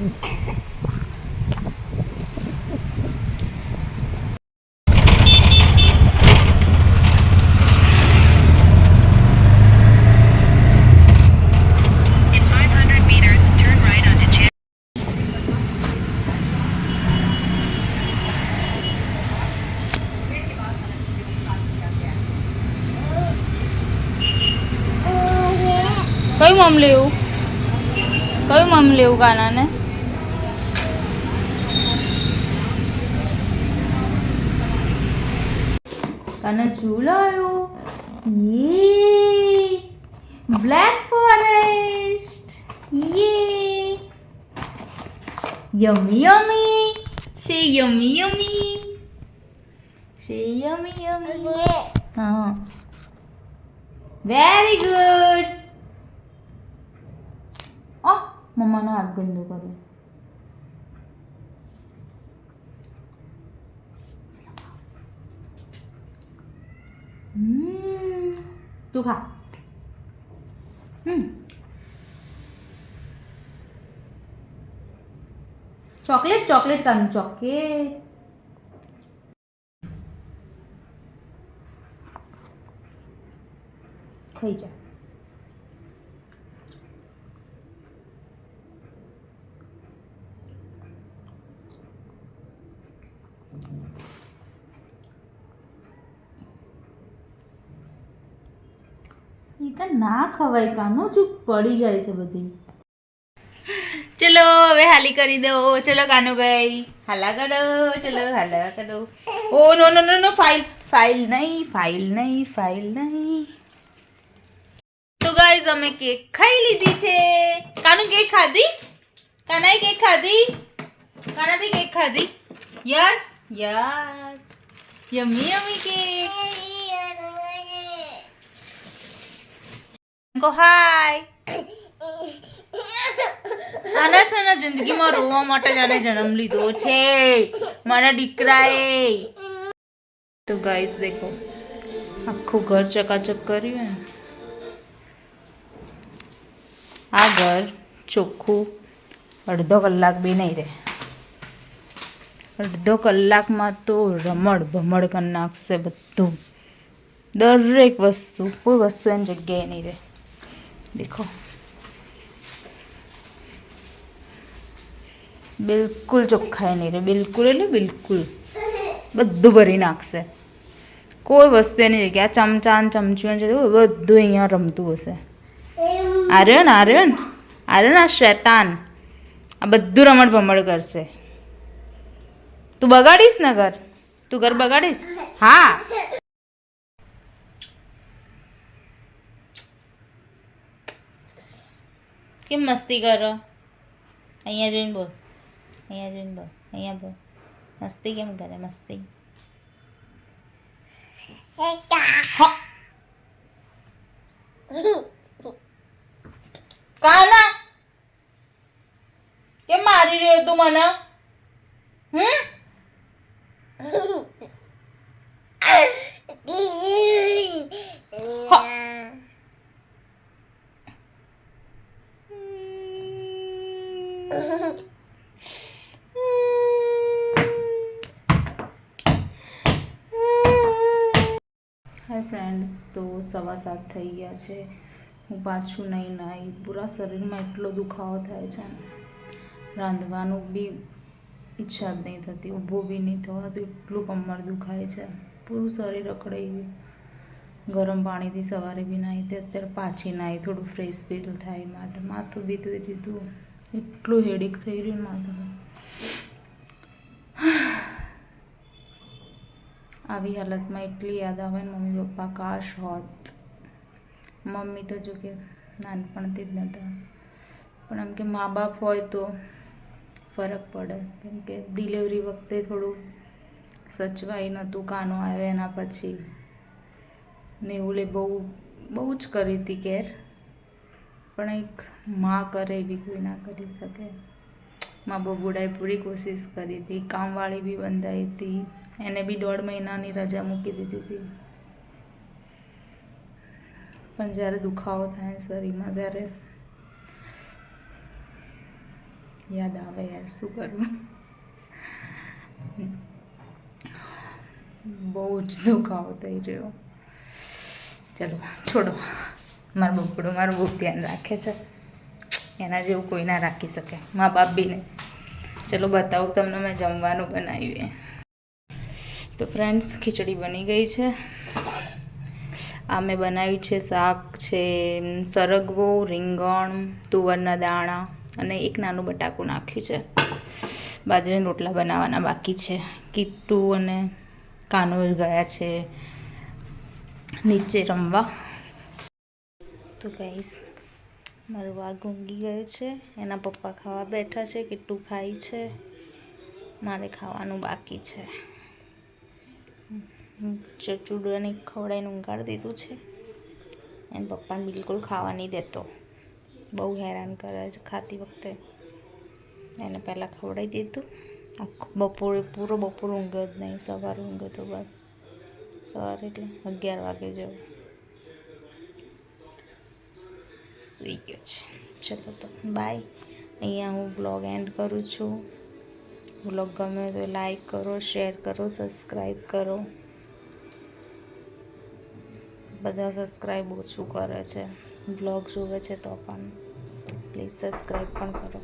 કયું મમ લેવું? કયું મમ લેવું કાનાને? કાના ઝૂલાયો. યે બ્લેક ફોરેસ્ટ. યે યમી યમી. સે યમી યમી. સે યમી યમી. હા વેરી ગુડ. મમ્માનો હાથ ગંદો કર્યો. તું ખા. ચોકલેટ ચોકલેટ કાનું ચોકલેટ. ખાઈ જા. એ તો ના ખવાય કાનો, ચૂપ પડી જાય છે બધી. ચલો હવે હાલી કરી દો. ચલો કાનુભાઈ હાલા કરો. ચલો હાલા કરો. ઓ નો નો નો નો ફાઇલ ફાઇલ નહીં ફાઇલ નહીં ફાઇલ નહીં. તો ગાઈઝ અમે કેક ખાઈ લીધી છે. કાનુ કેક ખાધી? કાનાએ કેક ખાધી? કાનાથી કેક ખાધી? Yes yes યમી યમી cake. કો હાય. આના છે ને જિંદગીમાં રોવા માટે જ આને જન્મ લીધો છે મારા દીકરાએ. તો ગાઈસ દેખો આખું ઘર ચકાચક કર્યું ને. આ ઘર ચોખ્ખું અડધો કલાક બી નહીં રહે. અડધો કલાકમાં તો રમણ ભમણ કરી નાખશે બધું. દરેક વસ્તુ, કોઈ વસ્તુ એની જગ્યાએ નહીં રહે. દેખો બિલકુલ ચોખ્ખાઈ નહીં રહે. બિલકુલ એટલે બિલકુલ બધું ભરી નાખશે. કોઈ વસ્તુ એની જગ્યાએ ચમચા ચમચીઓ છે બધું અહીંયા રમતું હશે. આર્યન આર્યન આર્યન આ શૈતાન આ બધું રમણ ભમણ કરશે. તું બગાડીશ ને ઘર? તું ઘર બગાડીશ? હા. કેમ મસ્તી કરો? અહીંયા જોઈને બોલ. અહીંયા જોઈને બોલ. અહીંયા બોલ. મસ્તી કેમ કરે? મસ્તી કાના કેમ મારી રહ્યો તું મને? હાય ફ્રેન્ડ્સ, તો 7:15 થઈ ગયા છે. હું પાછું નહીં નાહી. પૂરા શરીરમાં એટલો દુખાવો થાય છે ને રાંધવાનું બી ઈચ્છા જ નહીં થતી. ઊભું બી નહીં થવાતું. એટલું કમર દુખાય છે. પૂરું શરીર અકળાઈ ગયું. ગરમ પાણીથી સવારે બી નાહી તે અત્યારે પાછી નાહી. થોડું ફ્રેશ ફીલ થાય માટે. માથું બી ધોઈ દીધું. એટલું હેડિક થઈ રહ્યું માથું. આવી હાલતમાં એટલી યાદ આવે ને મમ્મી પપ્પા કાશ હોત. મમ્મી તો જો કે નાનપણથી જ નહોતા, પણ એમ કે મા બાપ હોય તો ફરક પડે. કેમ કે ડિલિવરી વખતે થોડું સચવાઈ નહોતું. કાનો આવ્યો એના પછી નેવુલે બહુ જ કરી હતી કેર, પણ એક માં કરે એવી કોઈ ના કરી શકે. મા બબુડાએ પૂરી કોશિશ કરી હતી. કામવાળી બી બંધાઈ હતી. એને બી 1.5 મહિનાની રજા મૂકી દીધી હતી. પણ જ્યારે દુખાવો થાય શરીરમાં ત્યારે યાદ આવે યાર, શું કરવું. બહુ જ દુખાવો થઈ રહ્યો. ચલો છોડો, મારું બપડું મારું બહુ ધ્યાન રાખે છે, એના જેવું કોઈ ના રાખી શકે, મા બાપ બી નહીં. ચલો બતાવું તમને મેં જમવાનું બનાવ્યું. તો ફ્રેન્ડ્સ, ખીચડી બની ગઈ છે. આ મેં બનાવ્યું છે, શાક છે, સરગવો, રીંગણ, તુવરના દાણા અને એક નાનું બટાકું નાખ્યું છે. બાજરીના રોટલા બનાવવાના બાકી છે. કિટ્ટુ અને કાનો ગયા છે નીચે રમવા. તો ગાઈસ, મારું વાઘ ઊંઘી ગયો છે, એના પપ્પા ખાવા બેઠા છે, કિટ્ટુ ખાય છે, મારે ખાવાનું બાકી છે. ચૂડોને ખવડાવીને ઊંઘાડી દીધું છે. એના પપ્પાને બિલકુલ ખાવા નહીં દેતો, બહુ હેરાન કરે છે ખાતી વખતે. એને પહેલાં ખવડાવી દીધું. બપોરે પૂરો બપોર ઊંઘ્યો જ નહીં, સવારે ઊંઘ્યો તો બસ. સવારે એટલે 11 વાગે જેવું સૂઈ ગયો છે. ચલો તો બાય. અહીંયા હું બ્લોગ એન્ડ કરું છું. બ્લોગ ગમે તો લાઈક કરો, શેર કરો, સબસ્ક્રાઈબ કરો. બધા સબસ્ક્રાઈબ ઓછું કરે છે, બ્લોગ જોવે છે તો પણ પ્લીઝ સબસ્ક્રાઈબ પણ કરો.